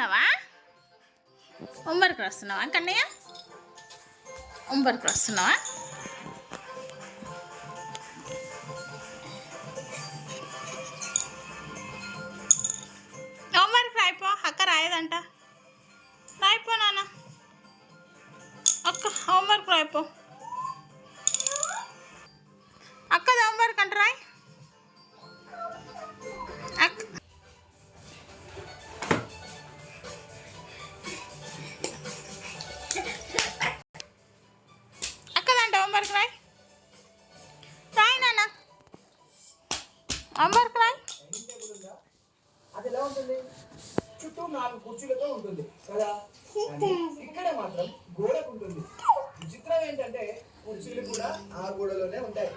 రాస్తున్నావా? Homework రాస్తున్నావా Kannayya? Homework రాస్తున్నావా? Homework రాయిపో, అక్క రాయదంట. రాయిపో నాన్న, అక్క హోంవర్క్ రాయిపో. అక్కది హోంవర్క్ అంట, రాయ్. అక్కదంట హోంవర్క్ రాయ్. రాయ్ నాన్న, హోంవర్క్ రాయ్. అది ఎలా ఉంటుంది? చుట్టూ 4 కుర్చీలతో ఉంటుంది కదా. ఇక్కడ మాత్రం గోడకు ఉంటుంది. విచిత్రం ఏంటంటే కుర్చీలు కూడా ఆ గోడలోనే ఉంటాయి.